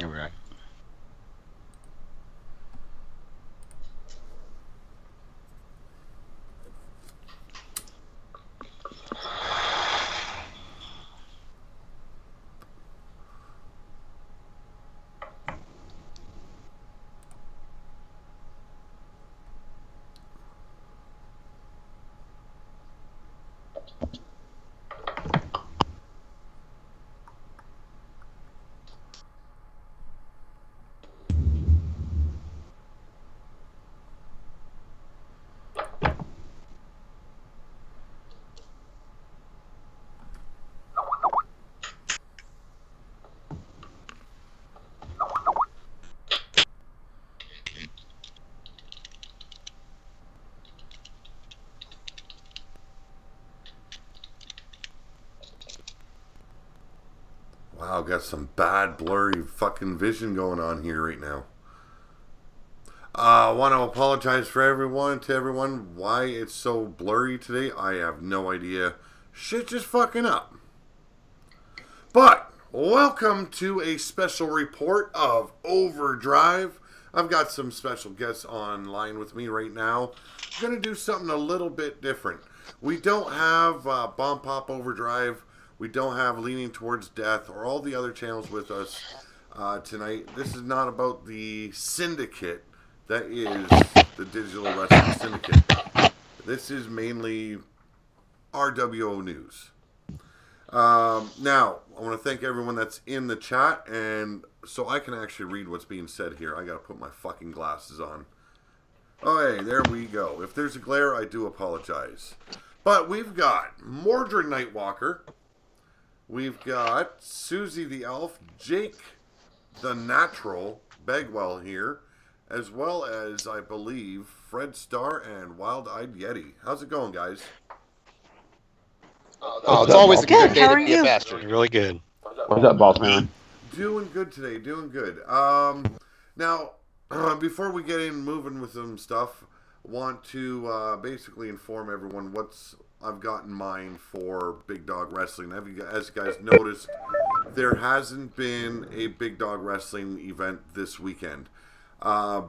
You're right. Wow, got some bad blurry fucking vision going on here right now. I want to apologize to everyone why it's so blurry today. I have no idea. Shit just fucking up. But welcome to a special report of Overdrive. I've got some special guests online with me right now. I'm going to do something a little bit different. We don't have Bombpop Overdrive. We don't have Leaning Towards Death or all the other channels with us tonight. This is not about the Syndicate that is the Digital Wrestling Syndicate. This is mainly RWO news. Now, I want to thank everyone that's in the chat, and so I can actually read what's being said here. I got to put my fucking glasses on. Oh, hey, there we go. If there's a glare, I do apologize. But we've got Mordred Nightwalker. We've got Susie the Elf, Jake the Natural, Bagwell here, as well as, I believe, Fred Starr and Wild Eyed Yeti. How's it going, guys? Oh, it's always a good day to be a bastard. Really good. What's up, boss man? Doing good today, doing good. Now, before we get in moving with some stuff, I want to basically inform everyone what's I've got in mind for Big Dog Wrestling. As you guys noticed, there hasn't been a Big Dog Wrestling event this weekend.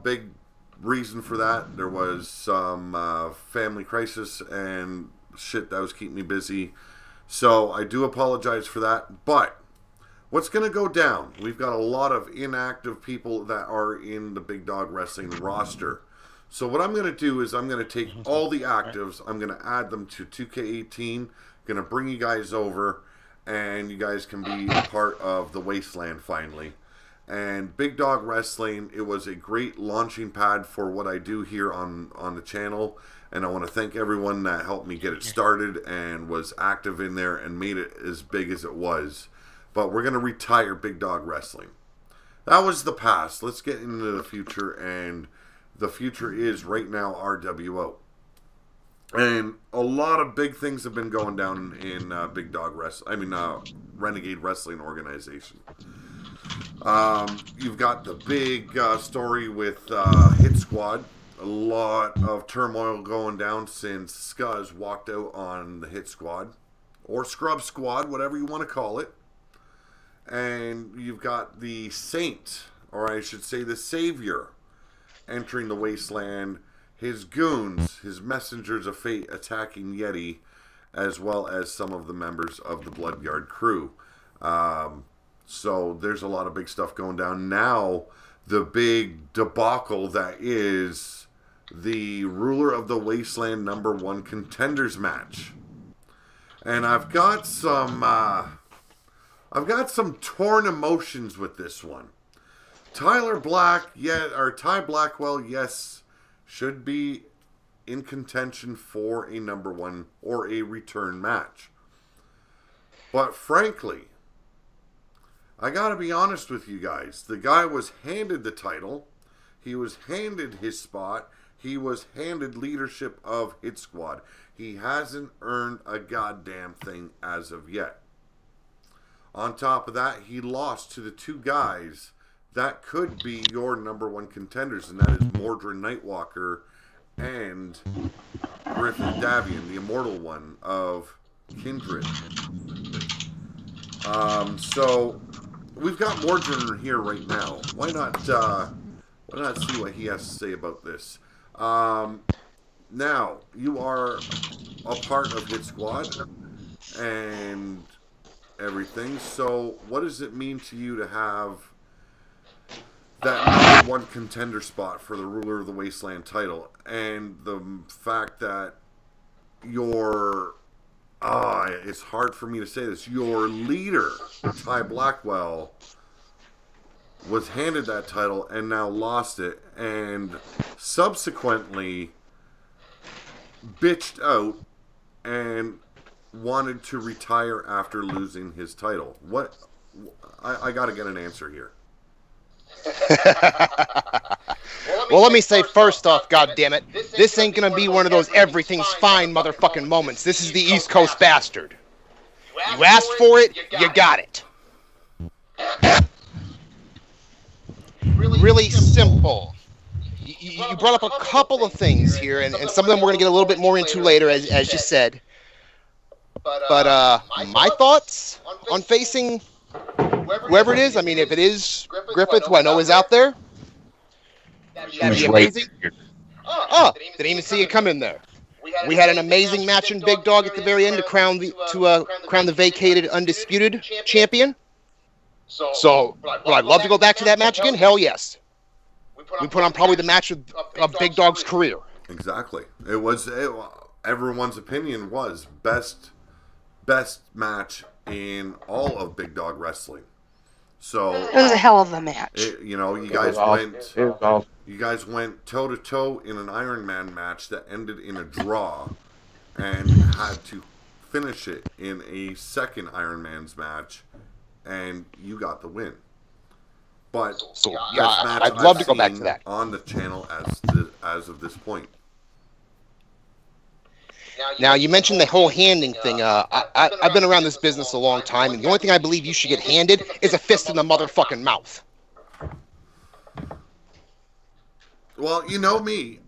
Big reason for that, there was some family crisis and shit that was keeping me busy. So I do apologize for that. But what's going to go down? We've got a lot of inactive people that are in the Big Dog Wrestling roster. So what I'm going to do is I'm going to take all the actives, I'm going to add them to 2K18, going to bring you guys over, and you guys can be a part of the Wasteland finally. And Big Dog Wrestling, it was a great launching pad for what I do here on the channel, and I want to thank everyone that helped me get it started and was active in there and made it as big as it was. But we're going to retire Big Dog Wrestling. That was the past. Let's get into the future, and the future is right now RWO. And a lot of big things have been going down in Big Dog Wrestling. Renegade Wrestling Organization. You've got the big story with Hit Squad. A lot of turmoil going down since Scuzz walked out on the Hit Squad. Or Scrub Squad, whatever you want to call it. And you've got the Saint, or I should say the Savior, entering the Wasteland, his goons, his messengers of fate attacking Yeti, as well as some of the members of the Bloodguard crew. So there's a lot of big stuff going down. Now, the big debacle that is the Ruler of the Wasteland #1 Contenders match. And I've got some torn emotions with this one. Ty Blackwell, yes, should be in contention for a #1 or a return match. But frankly, I gotta be honest with you guys. The guy was handed the title. He was handed his spot. He was handed leadership of Hit Squad. He hasn't earned a goddamn thing as of yet. On top of that, he lost to the two guys that could be your #1 contenders, and that is Mordred Nightwalker and Griffith Davion, the immortal one of Kindred. So we've got Mordrin here right now. Why not see what he has to say about this? Now, you are a part of Hit Squad and everything. So, what does it mean to you to have that number 1 contender spot for the Ruler of the Wasteland title, and the fact that your it's hard for me to say this, your leader, Ty Blackwell, was handed that title and now lost it, and subsequently bitched out and wanted to retire after losing his title. What? I got to get an answer here. Well, let me say first off, goddammit, this ain't gonna be one of those everything's fine motherfucking moments. This is the East Coast bastard. You asked for it, you got it. Really simple. You brought up a couple of things here, and some of them we're gonna get a little bit more into later, as you said. But my thoughts on facing whoever it is, I mean, if it is Griffith, who I know is out there, that'd be amazing. Oh, didn't even see it come in there. We had an amazing match in Big Dog at the very end to crown the vacated undisputed champion. So, would I love to go back to that match again? Hell yes. We put on probably the match of Big Dog's career. Exactly. It was everyone's opinion was best match in all of Big Dog Wrestling. So it was a hell of a match. You guys went toe to toe in an Iron Man match that ended in a draw, and had to finish it in a second Iron Man's match, and you got the win. But I'd love to go back to that on the channel as of this point. Now, you mentioned the whole handing thing. I've been around this business a long time, and the only thing I believe you should get handed is a fist in the motherfucking mouth. Well, you know me.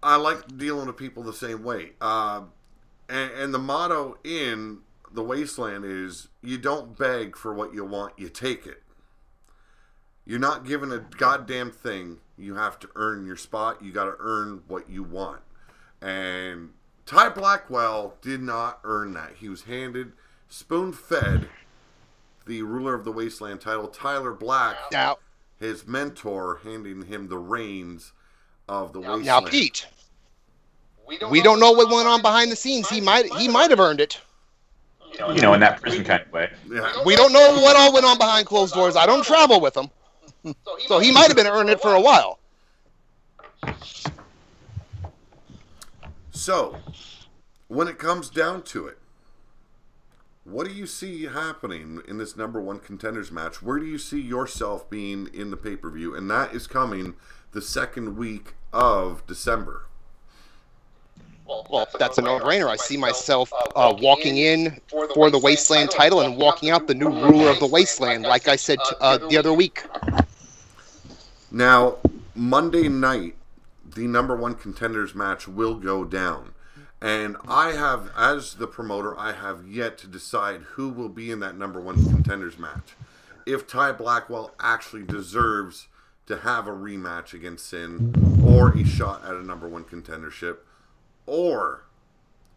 I like dealing with people the same way. And the motto in the Wasteland is, you don't beg for what you want, you take it. You're not given a goddamn thing. You have to earn your spot. You got to earn what you want. And Ty Blackwell did not earn that. He was handed, spoon-fed, the Ruler of the Wasteland title. Tyler Black, his mentor, handing him the reins of the Wasteland. Now, Pete, we don't know what went on behind the scenes. He might have earned it. In that prison kind of way. Yeah. We don't know what all went on behind closed doors. I don't travel with him. So he might have been earning it for a while. So, when it comes down to it, what do you see happening in this number 1 contenders match? Where do you see yourself being in the pay-per-view? And that is coming the second week of December. Well, that's a no-brainer. I see myself walking in for the Wasteland title and walking out the new Ruler of the Wasteland, like I said the other week. Now, Monday night, the number 1 contenders match will go down. And I have, as the promoter, I have yet to decide who will be in that number 1 contenders match. If Ty Blackwell actually deserves to have a rematch against Sin, or a shot at a number 1 contendership, or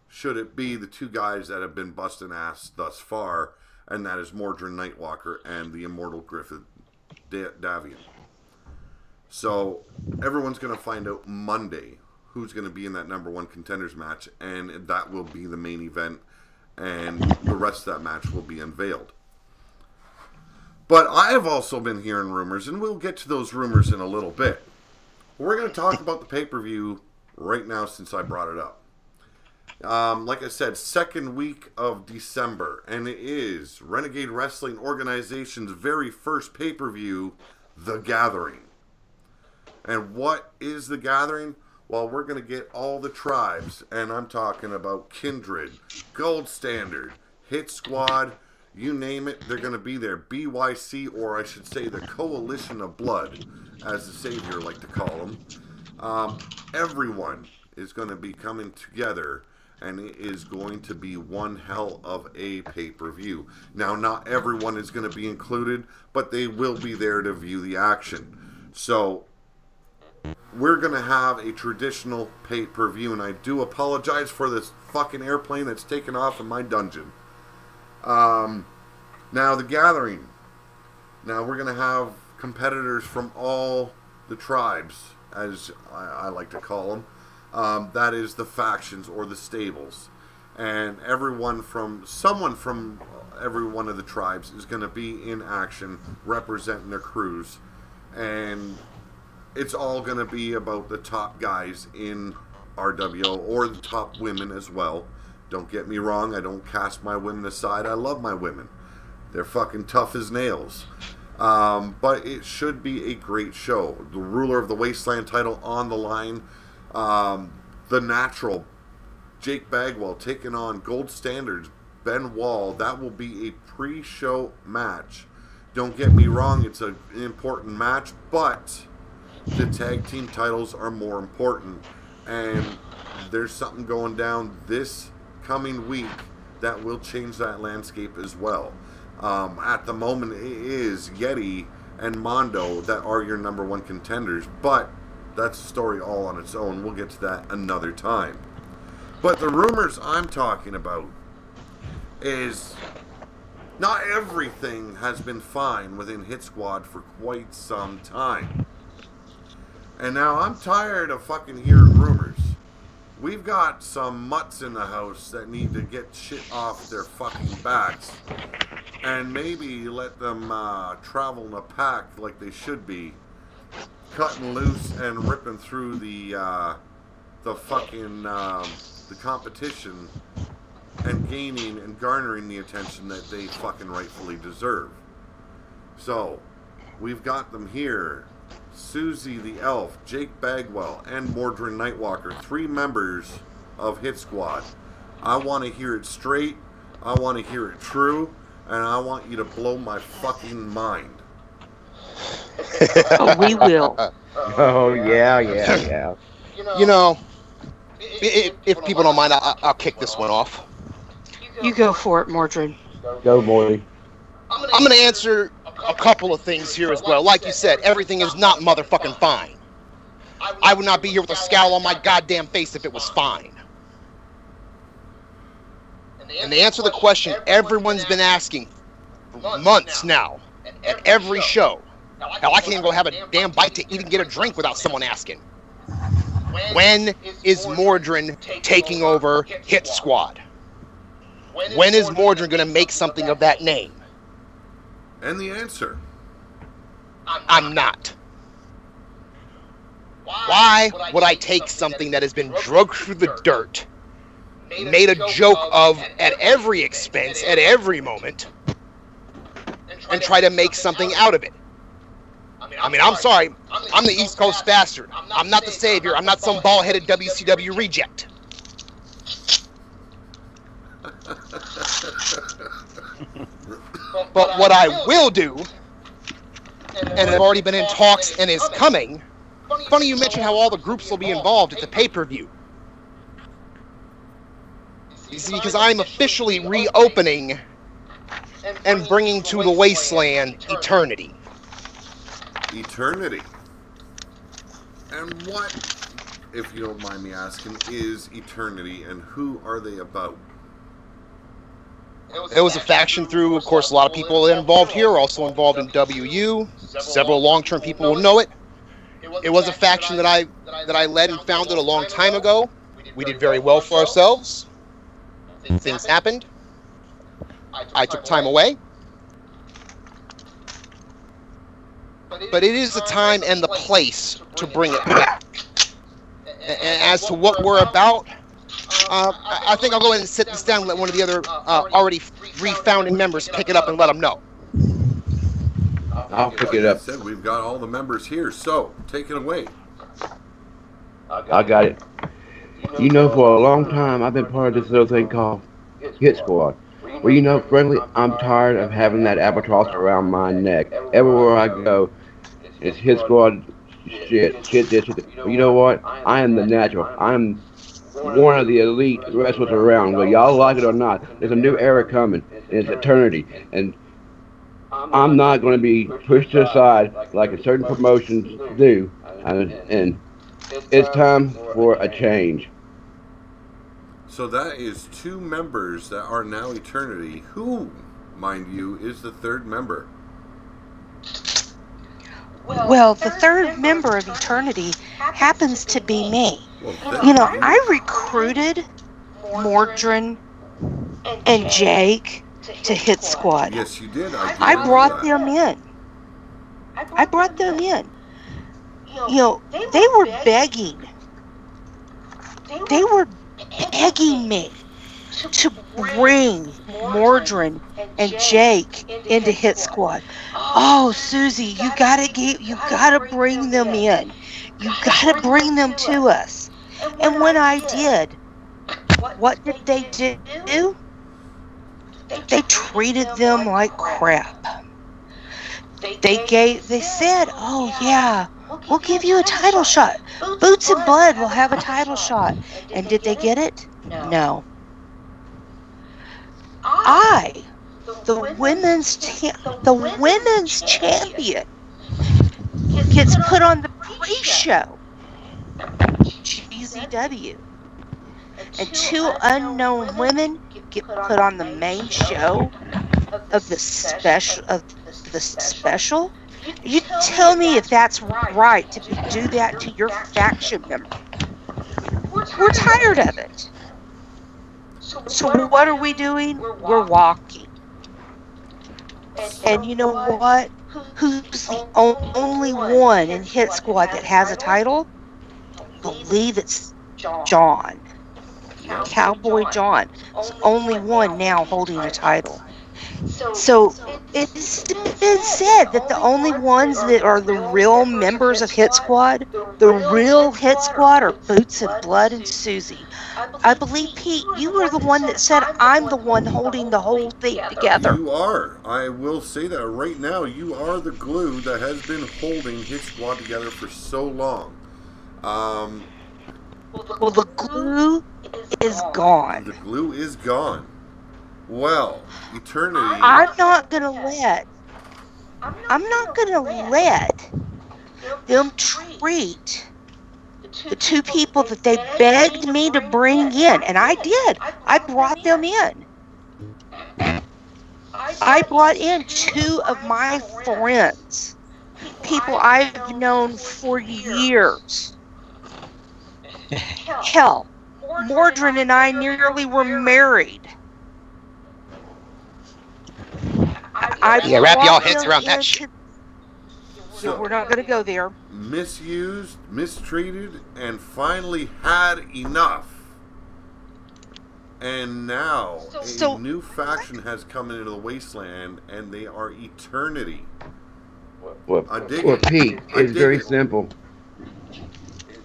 should it be the two guys that have been busting ass thus far, and that is Mordrin Nightwalker and the immortal Griffith Davion. So everyone's going to find out Monday who's going to be in that number 1 contenders match, and that will be the main event, and the rest of that match will be unveiled. But I have also been hearing rumors, and we'll get to those rumors in a little bit. We're going to talk about the pay-per-view right now since I brought it up. Like I said, second week of December, and it is Renegade Wrestling Organization's very first pay-per-view, The Gathering. And what is The Gathering? Well, we're going to get all the tribes, and I'm talking about Kindred, Gold Standard, Hit Squad, you name it, they're going to be there. BYC, or I should say the Coalition of Blood, as the Savior like to call them. Everyone is going to be coming together and it is going to be one hell of a pay-per-view. Now, not everyone is going to be included, but they will be there to view the action. So, we're going to have a traditional pay-per-view, and I do apologize for this fucking airplane that's taken off in my dungeon. Now, the Gathering. Now, we're going to have competitors from all the tribes, as I like to call them. That is the factions or the stables. And someone from every one of the tribes is going to be in action representing their crews. And it's all going to be about the top guys in RWO, or the top women as well. Don't get me wrong, I don't cast my women aside. I love my women. They're fucking tough as nails. But it should be a great show. The Ruler of the Wasteland title on the line. The Natural, Jake Bagwell taking on Gold Standards, Ben Wall. That will be a pre-show match. Don't get me wrong, it's an important match, but the tag team titles are more important. And there's something going down this coming week that will change that landscape as well. At the moment, it is Yeti and Mondo that are your number one contenders, but that's a story all on its own. We'll get to that another time. But the rumors I'm talking about is not everything has been fine within Hit Squad for quite some time. And now I'm tired of fucking hearing rumors. We've got some mutts in the house that need to get shit off their fucking backs and maybe let them travel in a pack like they should be, cutting loose and ripping through the competition and gaining and garnering the attention that they fucking rightfully deserve. So we've got them here. Susie the Elf, Jake Bagwell, and Mordrin Nightwalker, 3 members of Hit Squad. I want to hear it straight, I want to hear it true, and I want you to blow my fucking mind. Oh, we will. Oh, yeah. You know, if people don't mind, I'll kick this one off. You go for it, Mordrin. Go, Morty. I'm going to answer a couple of things here as well. Like you said, everything is not motherfucking fine. I would not be here with a scowl on my goddamn face if it was fine. And to answer the question everyone's been asking for months now, at every show. Now, I can't even go have a damn bite to eat and get a drink without someone asking. When is Mordrin taking over Hit Squad? When is Mordrin going to make something of that name? And the answer? I'm not. Why would I take something that has been drugged through the dirt, made a joke of at every expense, at every moment, and try to make something out of it? I mean, I'm sorry. I'm the East Coast bastard. I'm not the savior. I'm not some bald-headed WCW reject. But what I will do, and have already been in talks and is coming, funny you mention how all the groups will be involved at the pay-per-view. You see, because I'm officially reopening and bringing to the wasteland Eternity. Eternity. And what, if you don't mind me asking, is Eternity, and who are they about? It was a faction through, of course, a lot of people involved here are also involved in WU. Several long-term people will know it. It was a faction that I led and founded a long time ago. We did very well for ourselves. Things happened. I took time away. But it is the time and the place to bring it back. And as to what we're about, I think I'll go ahead and sit this down and let one of the other already refounding members pick it up and let them know. I'll pick it up. Like I said, we've got all the members here, so take it away. I got it. You know, for a long time, I've been part of this little thing called Hit Squad. Well, you know, frankly, I'm tired of having that albatross around my neck. Everywhere I go, it's Hit Squad shit this, shit. But you know what? I am the natural. I'm one of the elite wrestlers around. Whether y'all like it or not, there's a new era coming, and it's eternity. And I'm not going to be pushed to the side like a certain promotions do. And it's time for a change. So that is 2 members that are now Eternity. Who, mind you, is the 3rd member? Well, the 3rd member of Eternity happens to be me. Well, You know, I recruited Mordrin and Jake to Hit Squad. Yes, you did. I brought them in. I brought them in. You know, they were begging. They were begging me to bring Mordrin and Jake into Hit Squad. Oh, Susie, you gotta bring them in. You gotta bring them to us. And when I did, what did they do? They treated them like crap. They said, oh yeah, we'll give you a title shot. Boots and Blood will have a title shot. And did they get it? No. The women's champion, gets put on the pre-show, GZW, and 2 unknown women get put on the main show of the special. You tell me if that's right to do that to your faction member. We're tired of it. So what are we doing? We're walking. And you know what? Who's the only one in Hit Squad that has a title? I believe it's John. Cowboy John. It's the only one now holding a title. So it's been said that the only ones that are the real members of Hit Squad, the real Hit Squad, are Boots and Blood and Susie. I believe, Pete, you were the one that said I'm the one holding the whole thing together. You are. I will say that right now. You are the glue that has been holding Hit Squad together for so long. Well, the glue is gone. The glue is gone. Well, Eternity. I'm not gonna let them treat the 2 people that they begged me to bring in, and I did. I brought them in. I brought in 2 of my friends, people I've known for years. Hell, Mordrin and I nearly were married. Wrap y'all heads around that shit. So we're not going to go there. Misused, mistreated, and finally had enough. And now a new faction has come into the wasteland, and they are Eternity. Well, Pete, it's very simple.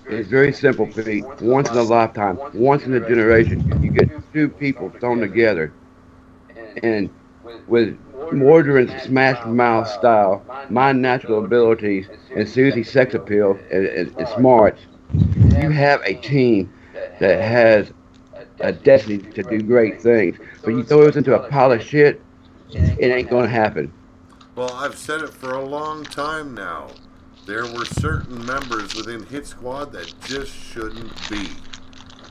It's very simple, Pete. Once in a lifetime, once in a generation, you get 2 people thrown together. And with Mordrin's smash mouth style, my natural abilities, and Susie's sex appeal and smarts, you have a team that has a destiny to do great things. But you throw us into a pile of shit, it ain't gonna happen. Well, I've said it for a long time now. There were certain members within Hit Squad that just shouldn't be.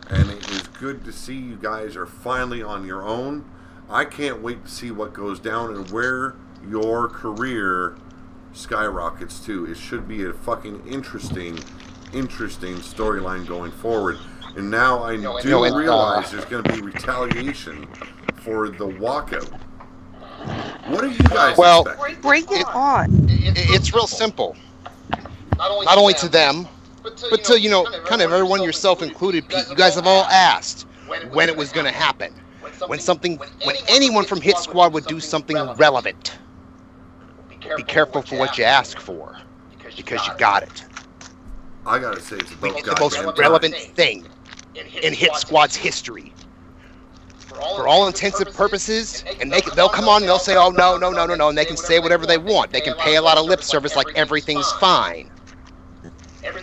And it is good to see you guys are finally on your own. I can't wait to see what goes down and where your career skyrockets to. It should be a fucking interesting storyline going forward. And now I do realize there's going to be retaliation for the walkout. What do you guys expect? Bring it on. It's real simple. Not only to them, but to, kind of everyone, yourself included, Pete. You guys have all asked when it was going to happen. When anyone from Hit Squad would do something relevant. Be careful for what you ask for, because you got it. I gotta say, it's the most relevant thing in Hit Squad's history. For all intents and purposes, and they'll come on and they'll say, oh, no, and they can say whatever they want. They can pay a lot of lip service like everything's fine.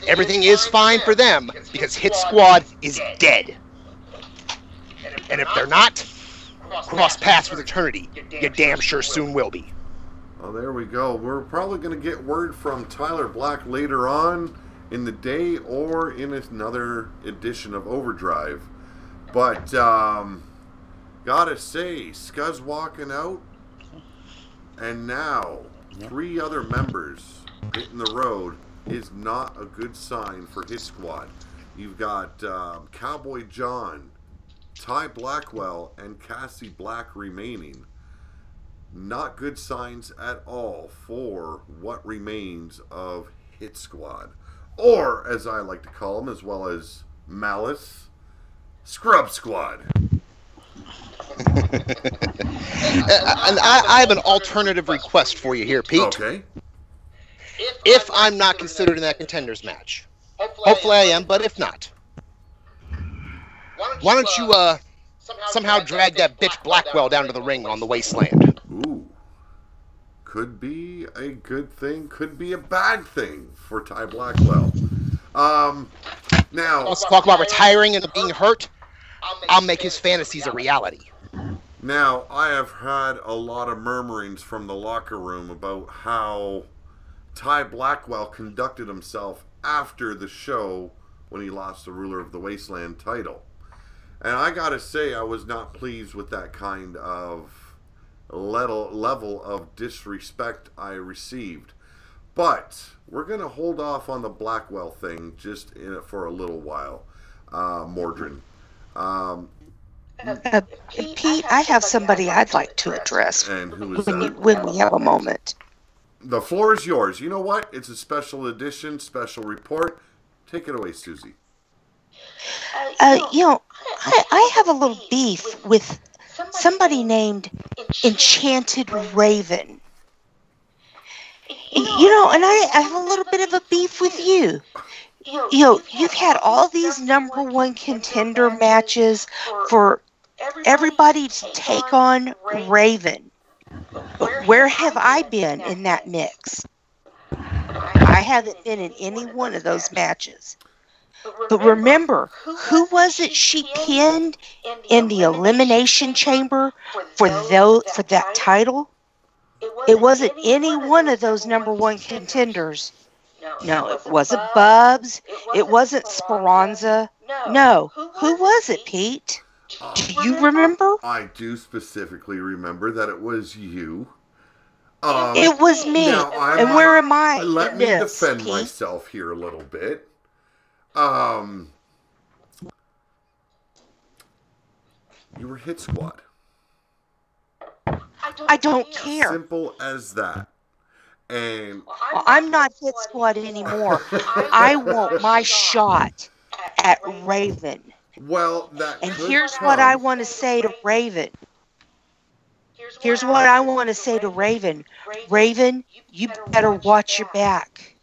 Everything is fine for them, because Hit Squad is dead. And if they're not, cross paths with eternity. You damn sure soon will be. Well, there we go. We're probably going to get word from Tyler Black later on in the day or in another edition of Overdrive. But, gotta say, Scuzz walking out, and now 3 other members hitting the road is not a good sign for his squad. You've got Cowboy John, Ty Blackwell, and Kassie Black remaining. Not good signs at all for what remains of Hit Squad. Or, as I like to call them, as well as Malice, Scrub Squad. And I have an alternative request for you here, Pete. Okay. If I'm not considered in that contenders match, hopefully I am, but if not, why don't you somehow drag that bitch Blackwell down to the ring on the wasteland? Ooh. Could be a good thing, could be a bad thing for Ty Blackwell. Now, Let's talk about retiring and being hurt. I'll make his fantasies a reality. Now, I have had a lot of murmurings from the locker room about how Ty Blackwell conducted himself after the show when he lost the Ruler of the Wasteland title. And I gotta say, I was not pleased with that kind of level of disrespect I received. But we're going to hold off on the Blackwell thing just for a little while, Mordrin. Pete, I have somebody I'd like to address And who is that? when we have a moment. The floor is yours. You know what? It's a special edition, special report. Take it away, Susie. I have a little beef with somebody named Enchanted Raven. And I have a little bit of a beef with you. You've had all these number 1 contender matches for everybody to take on Raven. But where have I been in that mix? I haven't been in any one of those matches. But remember, who was it she pinned in the Elimination Chamber for that title? It wasn't any one of those number 1 contenders. No, it wasn't Bubs. It wasn't Speranza. No, who was it, Pete? Do you remember? I do specifically remember that it was you. It was me. Now, and where am I? Let me this, defend Pete? myself here a little bit. You were Hit Squad. I don't care. Simple as that. And Well, I'm not Hit Squad anymore. I want my shot at Raven. well, that And could here's come. what I want to say to Raven. Here's what I want to say to Raven. Raven, you better watch your back.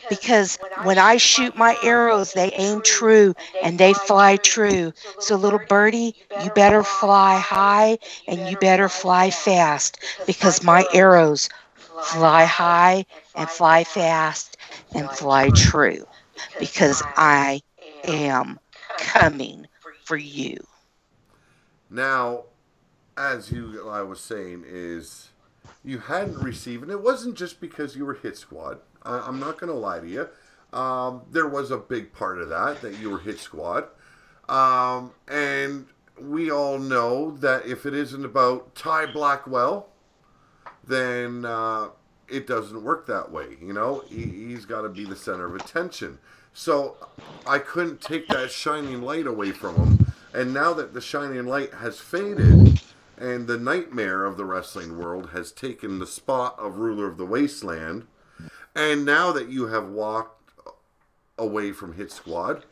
Because when I shoot my arrows, they aim true and they fly true. So little birdie, you better fly high and you better fly fast. Because my arrows fly high and fly fast and fly true. Because I am coming for you. Now, as I was saying, is you hadn't received, and it wasn't just because you were Hit Squad. I'm not going to lie to you. There was a big part of that you were Hit Squad. And we all know that if it isn't about Ty Blackwell, then it doesn't work that way. He's got to be the center of attention. So I couldn't take that shining light away from him. And now that the shining light has faded, and the nightmare of the wrestling world has taken the spot of Ruler of the Wasteland, and now that you have walked away from Hit Squad,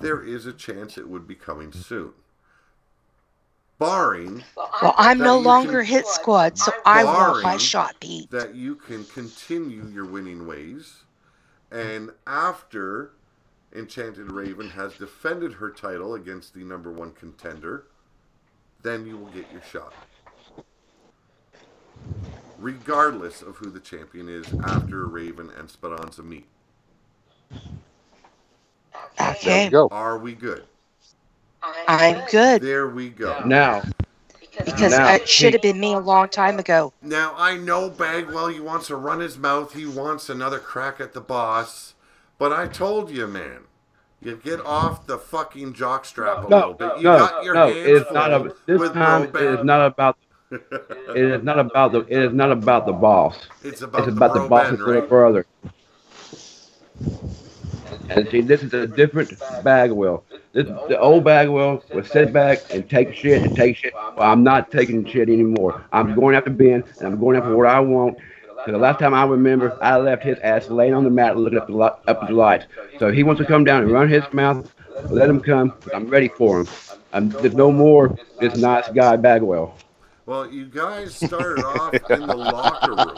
there is a chance it would be coming soon. Barring Well, I'm no longer Hit Squad, so I want my barring shot, Pete. that you can continue your winning ways, and after Enchanted Raven has defended her title against the number 1 contender, then you will get your shot. Regardless of who the champion is after Raven and Speranza meet. Okay. Go. Are we good? I'm good. There we go. Now, Because Now, it should have been me a long time ago. Now, I know Bagwell, he wants to run his mouth. He wants another crack at the boss. But I told you, man. You get off the fucking jockstrap a little bit. You got your hands it is full not a, this with time Bro it is Ben. not about it is not about the boss. It's about It's about the Bro boss's Ben, little right? brother. And see, this is a different Bagwell. The old Bagwell would sit back and take shit. Well, I'm not taking shit anymore. I'm going after Ben, and I'm going after what I want. Because the last time I remember, I left his ass laying on the mat looking up at the lights. So if he wants to come down and run his mouth, let him come. I'm ready for him. There's no more this nice guy Bagwell. Well, you guys started off in the locker room.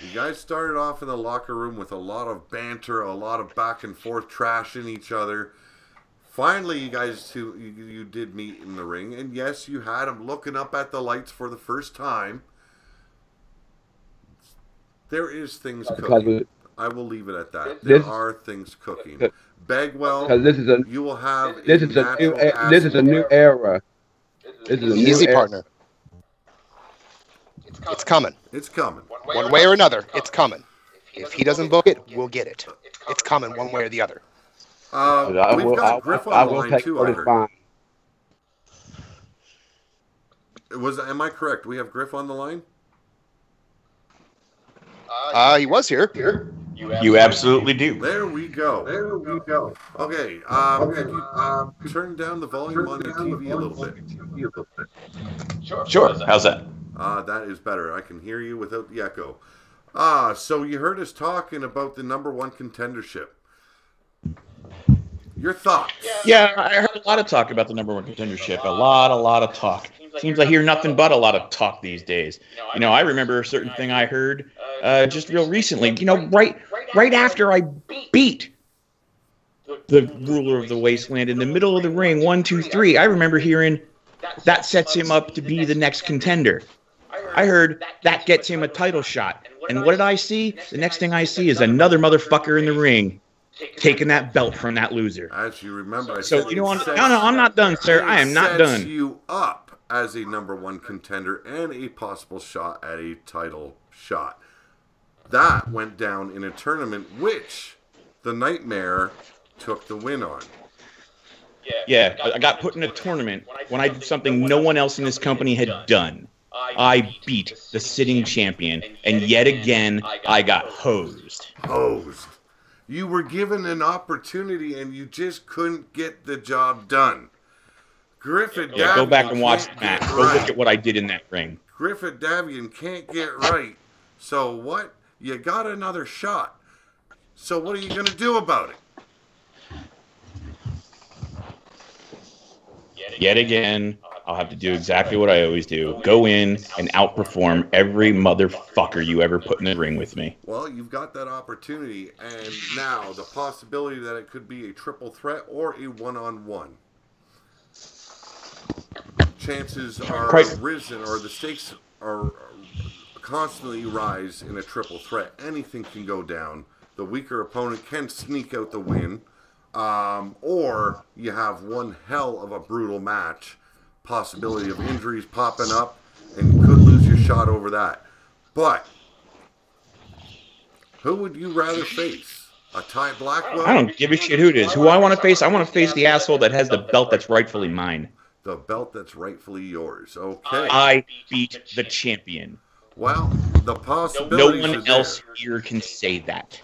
You guys started off in the locker room with a lot of banter, a lot of back and forth trashing each other. Finally, you guys you did meet in the ring, and yes, you had him looking up at the lights for the first time. There is things cooking. I will leave it at that. There are things cooking. Bagwell, you will have this is a new era. This is a new Easy, era. partner. It's coming. It's coming. One way or another, it's coming. If he doesn't book it, we'll get it. It's coming one way or the other. We've got Griff on the line too, I heard. Am I correct? We have Griff on the line? He was here. You absolutely do. There we go. Okay, could you turn down the volume on your TV a little bit? Sure. How's that? That is better. I can hear you without the echo. So you heard us talking about the #1 contendership. Your thoughts? Yeah, I heard a lot of talk about the #1 contendership. A lot of talk. Seems I hear nothing but a lot of talk these days. I remember a certain thing I heard just real recently. Right after I beat the ruler of the wasteland in the middle of the ring, 1, 2, 3. I remember hearing that sets him up to be the next contender. I heard that gets him a title shot. And what did I see? The next thing I see is another motherfucker in the ring taking that belt from that loser. As you remember, I'm not done, sir. I am not done. Sets you up as a #1 contender and a possible shot at a title shot. That went down in a tournament which the Nightmare took the win on. Yeah, I got put in a tournament when I did something no one else in this company had done. I beat the sitting champion, and yet again, I got hosed. Hosed. You were given an opportunity, and you just couldn't get the job done. Griffith Davion. Go back and watch the match. Go look at what I did in that ring. Griffith Davion can't get right. So what? You got another shot. So what are you going to do about it? Yet again, I'll have to do exactly what I always do. Go in and outperform every motherfucker you ever put in the ring with me. Well, you've got that opportunity, and now the possibility that it could be a triple threat or a one-on-one. Chances are risen, or the stakes are constantly rise in a triple threat. Anything can go down. The weaker opponent can sneak out the win. Or you have one hell of a brutal match. Possibility of injuries popping up, and you could lose your shot over that. But who would you rather face? A Ty Blackwell? I don't give a shit who it is. Who I want to face? I want to face the asshole that has the belt that's rightfully mine. The belt that's rightfully yours. Okay. I beat the champion. Well, the possibility. No one else here can say that.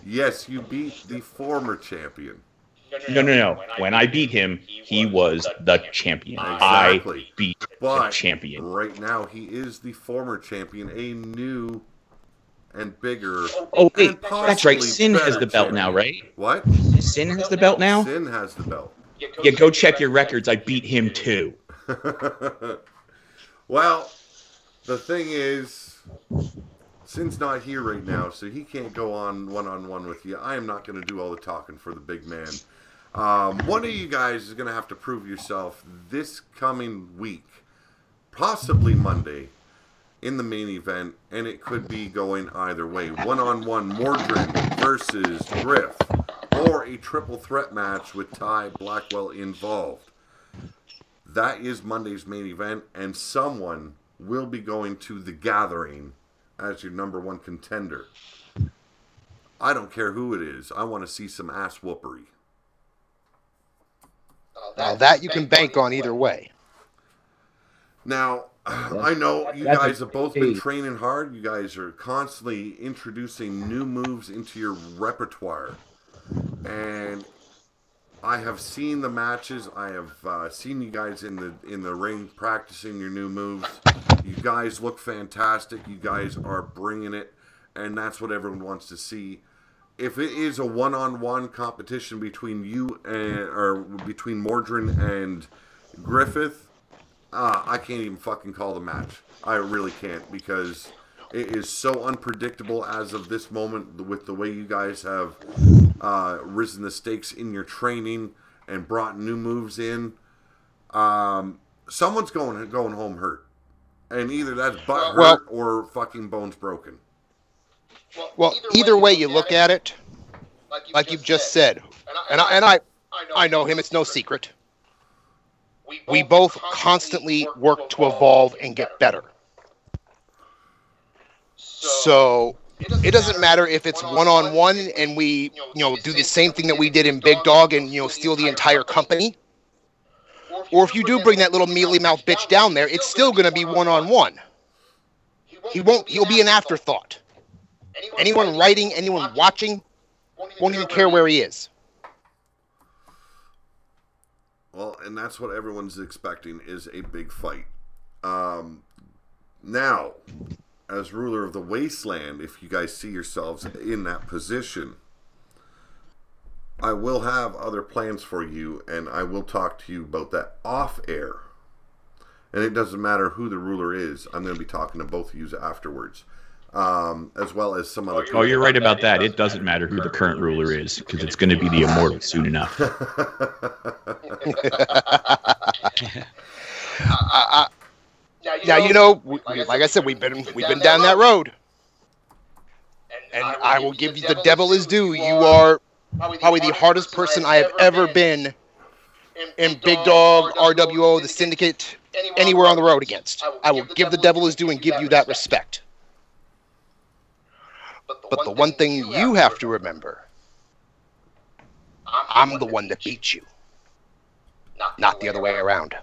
Yes, you beat the former champion. No. When I beat him, he was the champion. Exactly. I beat the champion. Right now, he is the former champion, a new and bigger. Oh, wait, that's right. Sin has the belt now, right? What? Sin has the belt now? Sin has the belt. Yeah, go check your records. I beat him too. Well, the thing is, Sin's not here right now, so he can't go on one-on-one with you. I am not going to do all the talking for the big man. One of you guys is going to have to prove yourself this coming week, possibly Monday, in the main event, and it could be going either way. One-on-one Mordred versus Griff, or a triple threat match with Ty Blackwell involved. That is Monday's main event, and someone will be going to The Gathering as your number one contender. I don't care who it is. I want to see some ass whoopery. Now that you can bank on either way. Now, I know you guys have both been training hard. You guys are constantly introducing new moves into your repertoire. And I have seen the matches. I have seen you guys in the ring practicing your new moves. You guys look fantastic. You guys are bringing it. And that's what everyone wants to see. If it is a one-on-one competition between you or between Mordrin and Griffith, I can't even fucking call the match. I really can't, because it is so unpredictable as of this moment with the way you guys have risen the stakes in your training and brought new moves in. Someone's going home hurt, and either that's butt hurt or fucking bones broken. Well, either way you look at it, like you've just said, and I know him, it's no secret. We both constantly work to evolve and get better. So it doesn't matter if it's one-on-one and we, do the same thing that we did in Big Dog and, steal the entire company. Or if you do bring that little mealy-mouthed bitch down there, it's still going to be one-on-one. He'll be an afterthought. Anyone writing, anyone watching, won't even care where he is. Well, and that's what everyone's expecting, is a big fight. Now, as ruler of the wasteland, if you guys see yourselves in that position, I will have other plans for you, and I will talk to you about that off air. And it doesn't matter who the ruler is. I'm going to be talking to both of you afterwards. As well as some other people. Oh, you're right about that. It doesn't matter who the current ruler is, because it's going to be the Immortal soon enough. Now, like I said, we've been down that road. And I will give you the devil is due. You are probably the hardest person I have ever been in Big Dog, RWO, the Syndicate, anywhere on the road against. I will give the devil his due and give you that respect. But the one thing you have to remember, I'm the one that beat you, not the other way around.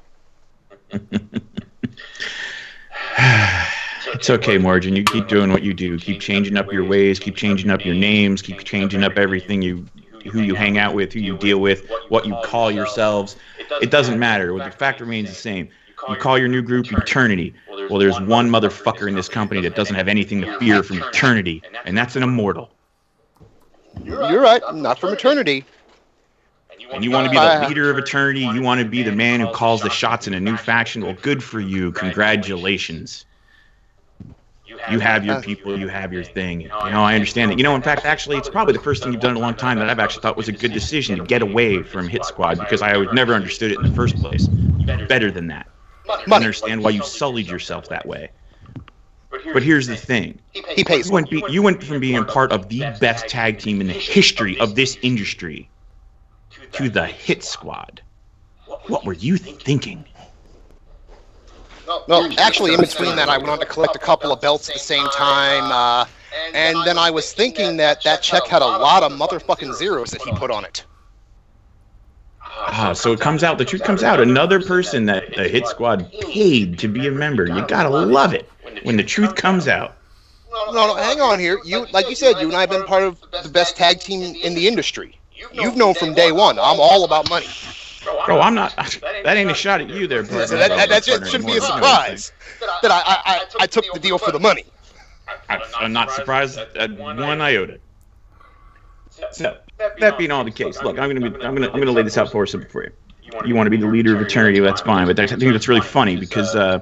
It's okay, Morgan. You keep doing what you do. Keep changing up your ways. Keep changing up your names. Keep changing up everything who you hang out with, who you deal with, what you call yourselves. It doesn't matter. The fact remains the same. You call your new group Eternity. Well, there's one motherfucker in this company that doesn't have anything to fear from Eternity, and that's an Immortal. You're right. Not from Eternity. And you want to be the leader of Eternity? You want to be the man who calls the shots in a new faction? Well, good for you. Congratulations. You have your people. You have your thing. I understand that. In fact, actually, it's probably the first thing you've done in a long time that I've actually thought was a good decision to get away from Hit Squad, because I never understood it in the first place. Better than that. I understand why you sullied yourself that way. But here's the thing. He pays. You went from being a part of the best tag team in the history of this industry to the Hit Squad. What were you thinking? Well, actually, in between that, I went on to collect a couple of belts at the same time, and then I was thinking that check had a lot of motherfucking zeros that he put on it. So it comes out, the truth comes out. Another person that the Hit Squad paid to be a member. You gotta love it when the truth comes out. No, hang on here. Like you said, you and I have been part of the best tag team in the industry. You've known from day one. I'm all about money. Bro, I'm not. That ain't a shot at you there, partner. So that shouldn't be a surprise that I took the deal for the money. I'm not surprised at one iota. So, that being all the case, look, I'm gonna lay this out for simple for you. You want to be the leader of Eternity, that's fine. But I think that's really funny because one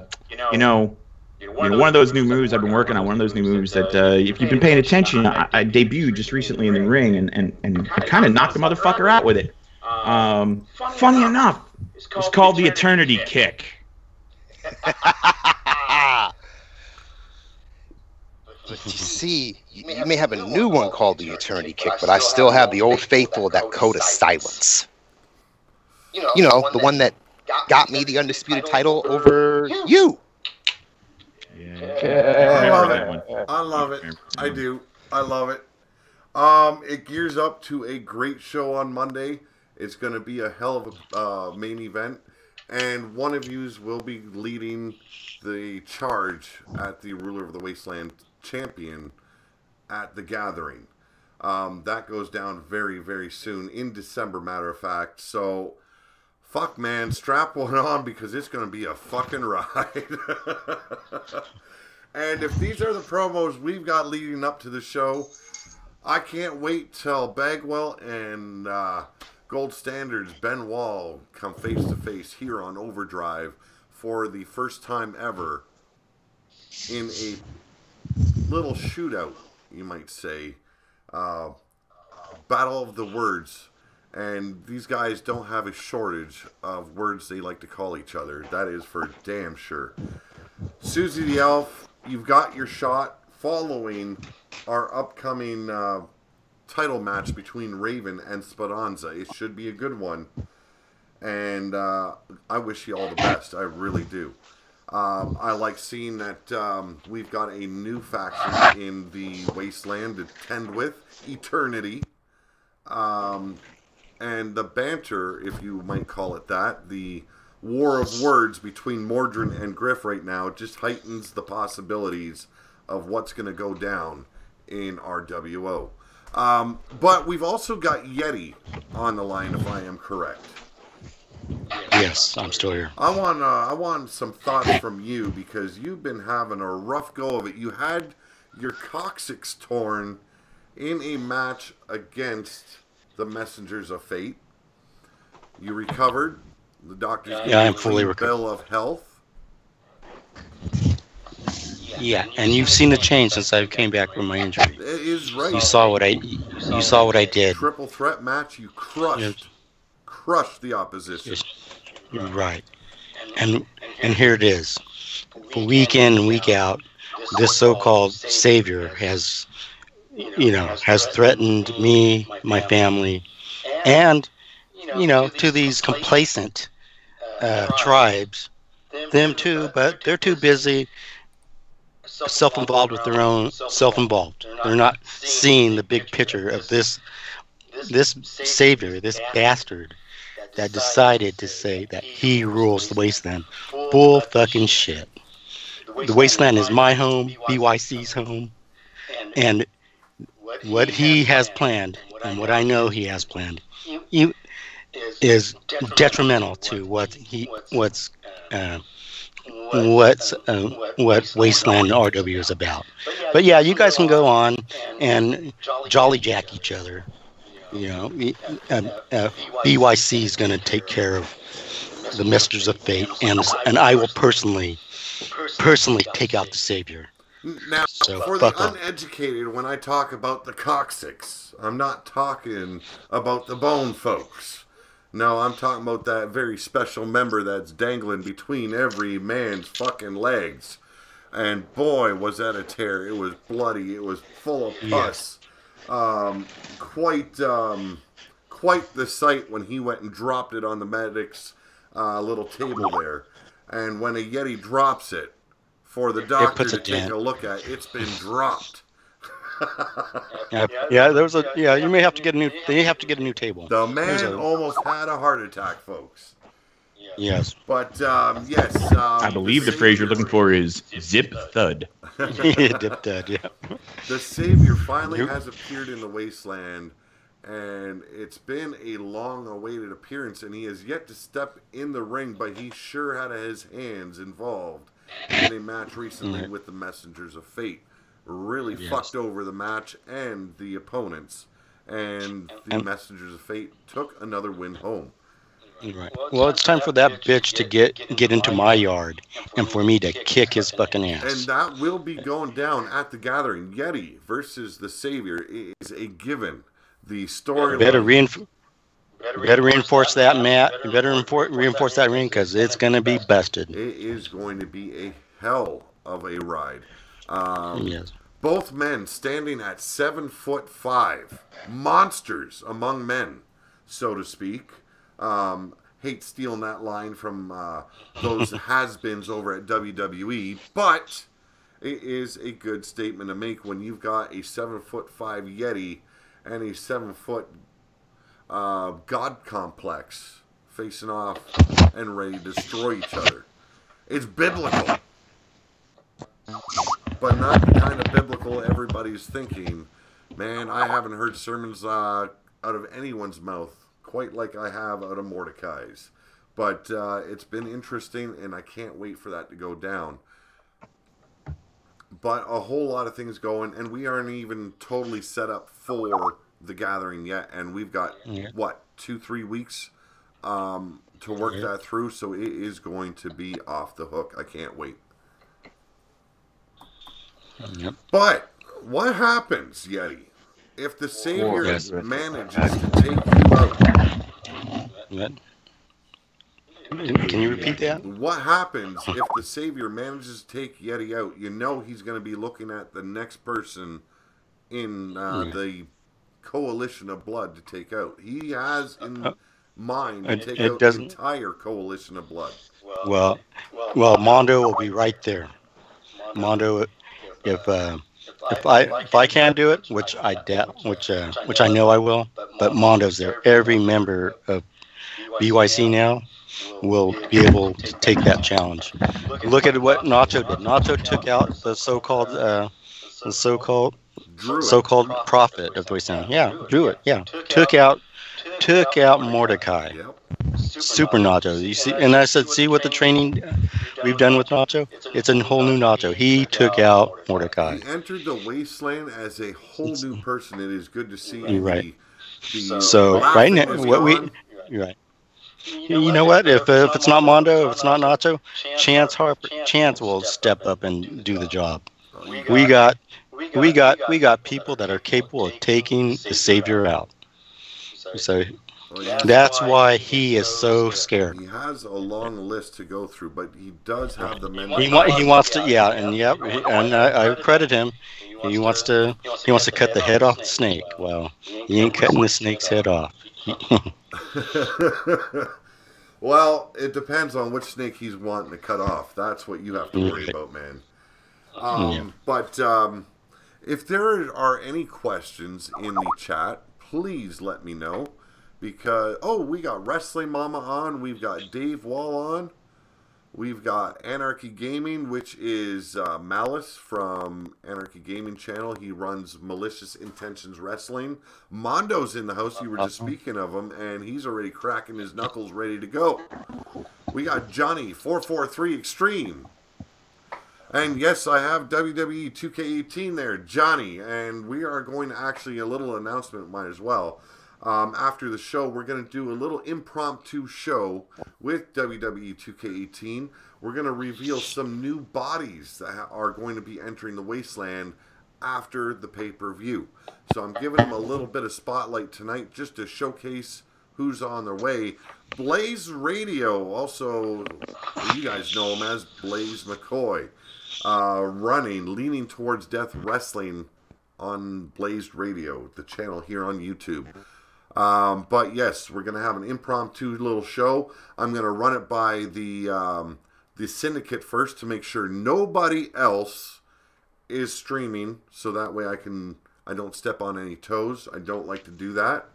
of those new moves I've been working on. One of those new moves that if you've been paying attention, I debuted just recently in the ring and I kind of knocked the motherfucker out with it. Funny enough, it's called the Eternity Kick. you see, you may have a new one called the Eternity Kick, but I still have the old faithful of that code of silence. You know, the one that got me the undisputed title over you. Yeah. I love it. I do. I love it. It gears up to a great show on Monday. It's going to be a hell of a main event. And one of yous will be leading the charge at the Ruler of the Wasteland champion at the Gathering. That goes down very, very soon, in December, matter of fact. So, fuck, man, strap one on because it's going to be a fucking ride. And if these are the promos we've got leading up to the show, I can't wait till Bagwell and Gold Standard's Ben Wall come face to face here on Overdrive for the first time ever in a little shootout, you might say. Battle of the words. And these guys don't have a shortage of words they like to call each other. That is for damn sure. Susie the Elf, you've got your shot following our upcoming title match between Raven and Speranza. It should be a good one. And I wish you all the best. I really do. I like seeing that we've got a new faction in the Wasteland to tend with, Eternity. And the banter, if you might call it that, the war of words between Mordrin and Griff right now just heightens the possibilities of what's going to go down in RWO. But we've also got Yeti on the line, if I am correct. Yes, I'm still here. I want some thoughts from you because you've been having a rough go of it. You had your coccyx torn in a match against the Messengers of Fate. You recovered. The doctors gave you I'm fully a recovered. bill of health. Yeah, and you've seen the change since I came back from my injury. It is right. You saw what I did. Triple threat match. You crushed the opposition. Right. And here it is. Week in and week out, this so-called savior has threatened me, my family, and, to these complacent tribes, them too, but they're too busy self-involved with their own self-involved. They're not seeing the big picture of this savior, this bastard that decided to say that he rules the Wasteland. Bull fucking shit. The Wasteland is my home, BYC's home, and what he has planned, and what I know he has planned, is detrimental to what Wasteland RW is about. But yeah, you guys can go on and jolly jack each other. BYC is going to take care of the Messengers of Fate, and I will personally take out the Savior. Now, So, for the fuck off. uneducated, when I talk about the coccyx, I'm not talking about the bone folks. No, I'm talking about that very special member that's dangling between every man's fucking legs. And boy, was that a tear. It was bloody. It was full of pus. Quite the sight when he went and dropped it on the medic's little table there. And when a Yeti drops it, for the doctor to take a look at, it's been dropped. You may have to get a new. They have to get a new table. The man almost had a heart attack, folks. Yes. But yes, I believe the phrase you're looking for is zip thud. Dip dud, yeah. The Savior finally has appeared in the Wasteland, and it's been a long-awaited appearance, and he has yet to step in the ring, but he sure had his hands involved in a match recently with the Messengers of Fate. Really fucked over the match and the opponents, and the Messengers of Fate took another win home. Right. Well, it's time for that bitch to get into my yard and for me to kick his fucking ass. And that will be going down at the Gathering. Yeti versus the Savior is a given. The story better reinforce that mat. You better reinforce that ring because it's going to be busted. It is going to be a hell of a ride. Yes. Both men standing at 7'5", monsters among men, so to speak. Hate stealing that line from those has-beens over at WWE, but it is a good statement to make when you've got a 7'5" Yeti and a 7-foot God complex facing off and ready to destroy each other. It's biblical, but not the kind of biblical everybody's thinking. Man, I haven't heard sermons out of anyone's mouth quite like I have out of Mordecai's. But it's been interesting, and I can't wait for that to go down. But a whole lot of things going, and we aren't even totally set up for the gathering yet. And we've got, 2-3 weeks to work that through, so it is going to be off the hook. I can't wait. Yep. But what happens, Yeti, if the Savior manages to take you out? What? Can you repeat that? What happens if the Savior manages to take Yeti out? You know he's going to be looking at the next person in the coalition of blood to take out. He has in mind to take out the entire coalition of blood. Well, Mondo will be right there. Mondo, if I can do it, which I doubt, which I know I will, but Mondo's there. Every member of BYC now will be able to take that challenge. Look at what Nacho did. Nacho took out the so-called prophet of the Wasteland. Yeah, Druid. Yeah, took out Mordecai. Super Nacho. You see, and I said, see what the training we've done with Nacho? It's a whole new Nacho. He took out Mordecai. He entered the Wasteland as a whole new person. It is good to see. You're right. So right now, you're right. You know what? If it's not Mondo, if it's not Nacho, Chance will step up and do the job. We got people that are capable of taking the Savior out. So that's why he is so scared. He has a long list to go through, but he does have the men. He wants to, and I credit him. He wants to cut the head off the snake. Well, he ain't cutting the snake's head off. Well, it depends on which snake he's wanting to cut off. That's what you have to worry about, man. But if there are any questions in the chat, please let me know. Because, we got Wrestling Mama on. We've got Dave Wall on. We've got Anarchy Gaming, which is Malice from Anarchy Gaming channel. He runs Malicious Intentions Wrestling. Mondo's in the house. You were just speaking of him, and he's already cracking his knuckles ready to go. We got Johnny 443 Extreme. And yes, I have WWE 2K18 there, Johnny. And we are going to actually, a little announcement might as well. After the show, we're going to do a little impromptu show with WWE 2K18. We're going to reveal some new bodies that are going to be entering the Wasteland after the pay-per-view. So I'm giving them a little bit of spotlight tonight just to showcase who's on their way. Blaze Radio, also, you guys know him as Blaze McCoy, running Leaning Towards Death Wrestling on Blaze Radio, the channel here on YouTube. But yes, we're going to have an impromptu little show. I'm going to run it by the Syndicate first to make sure nobody else is streaming, so that way I don't step on any toes. I don't like to do that.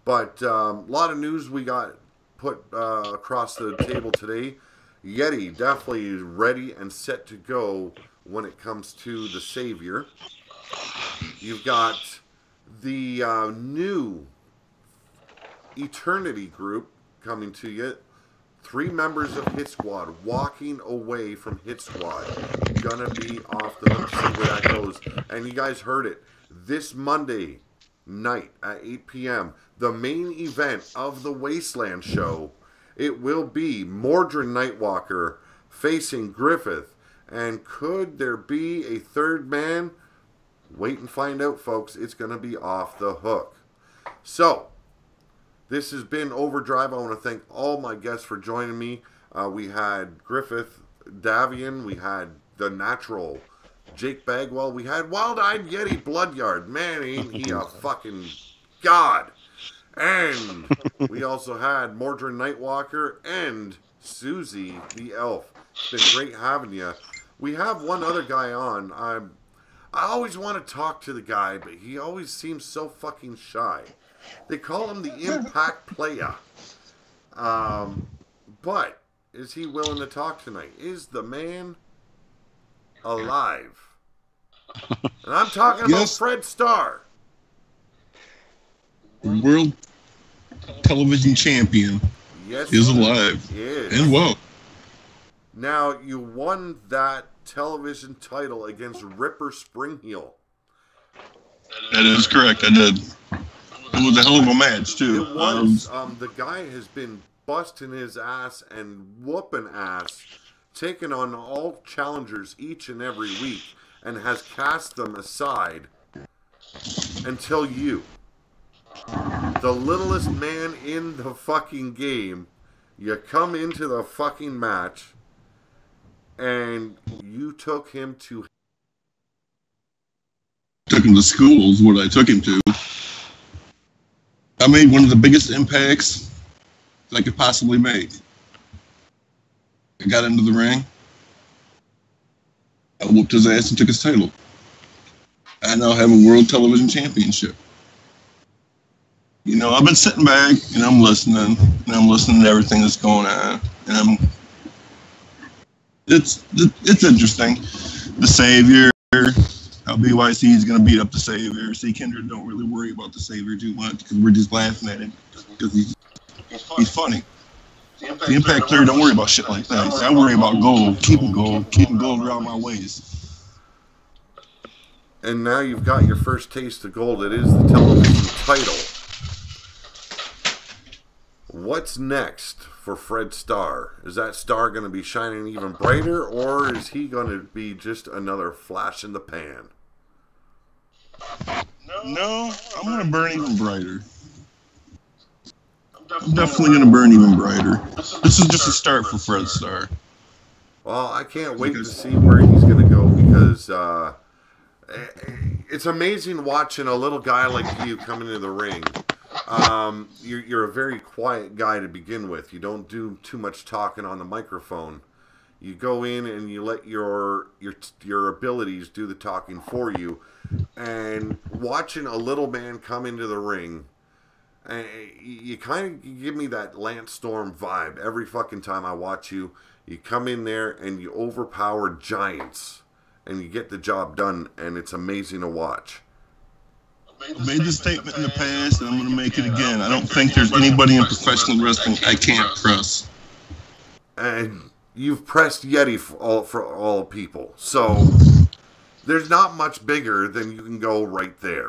But a lot of news we got put across the table today. Yeti definitely ready and set to go when it comes to the Savior. You've got the new Eternity group coming to you. 3 members of Hit Squad walking away from Hit Squad. Gonna be off the hook, see where that goes. And you guys heard it. This Monday night at 8 p.m., the main event of the Wasteland show, it will be Mordred Nightwalker facing Griffith. And could there be a third man? Wait and find out, folks. It's going to be off the hook. So, this has been Overdrive. I want to thank all my guests for joining me. We had Griffith Davion. We had the natural Jake Bagwell. We had Wild-Eyed Yeti Bloodyard. Man, ain't he a fucking god. And we also had Mordred Nightwalker and Susie the Elf. It's been great having you. We have one other guy on. I always want to talk to the guy, but he always seems so fucking shy. They call him the Impact Playa. But is he willing to talk tonight? Is the man alive? And I'm talking about Fred Starr. World television champion. Yes, is alive. Yes. And well. Now, you won that television title against Ripper Springheel. That is correct. I did. It was a hell of a match, too. It was. The guy has been busting his ass and whooping ass, taking on all challengers each and every week, and has cast them aside until you, the littlest man in the fucking game, you come into the fucking match and you took him to school is what I took him to. I made one of the biggest impacts I could possibly make. I got into the ring. I whooped his ass and took his title. I now have a world television championship. You know, I've been sitting back and I'm listening to everything that's going on, and it's interesting. The Savior, how BYC is going to beat up the Savior. See, Kindred don't really worry about the Savior too much because we're just laughing at him because he's funny. The Impact Player don't worry about shit like that. I worry about gold, keeping gold around my waist. And now you've got your first taste of gold. It is the television title. What's next for Fred Starr? Is that star going to be shining even brighter, or is he going to be just another flash in the pan? No, I'm going to burn even brighter. I'm definitely going to burn even brighter. This is just a start for Fred Starr. Well, I can't wait to see where he's going to go because it's amazing watching a little guy like you come into the ring. You're a very quiet guy to begin with. You don't do too much talking on the microphone. You go in and you let your abilities do the talking for you. And watching a little man come into the ring, you kind of give me that Lance Storm vibe every fucking time I watch you. You come in there and you overpower giants and you get the job done, and it's amazing to watch. I made this statement in the past, and I'm going to make it again. I don't think there's anybody in professional wrestling I can't press. And you've pressed Yeti for all people, so there's not much bigger than you can go right there.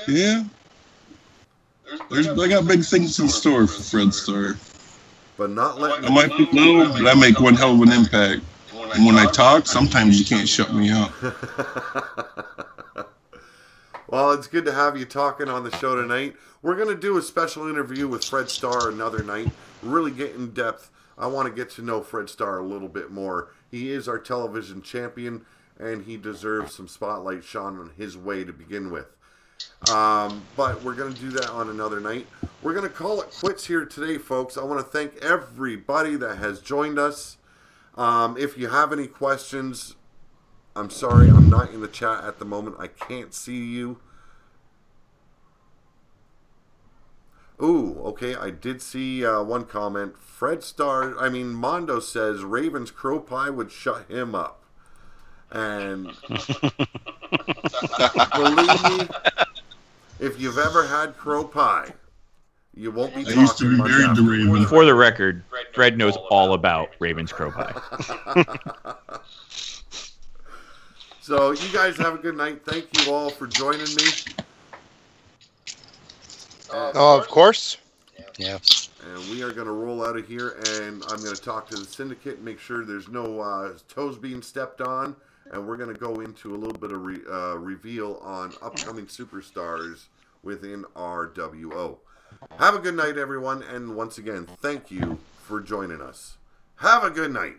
Yeah. I got big things in store for Fred Starr. But not letting... I might be little, but I make one hell of an impact. And when I talk, sometimes you can't shut me up. Well, it's good to have you talking on the show tonight. We're going to do a special interview with Fred Starr another night. Really get in depth. I want to get to know Fred Starr a little bit more. He is our television champion, and he deserves some spotlight shone on his way to begin with. But we're going to do that on another night. We're going to call it quits here today, folks. I want to thank everybody that has joined us. If you have any questions, I'm sorry, I'm not in the chat at the moment. I can't see you. Ooh, okay, I did see one comment. Mondo says Raven's crow pie would shut him up. And believe me, if you've ever had crow pie, you won't be talking used to be much married to Raven. For the record, Fred knows all about Raven's crow pie. So you guys have a good night. Thank you all for joining me. Of course. Yeah. And we are going to roll out of here, and I'm going to talk to the Syndicate, make sure there's no toes being stepped on, and we're going to go into a little bit of reveal on upcoming superstars within RWO. Have a good night, everyone, and once again, thank you for joining us. Have a good night.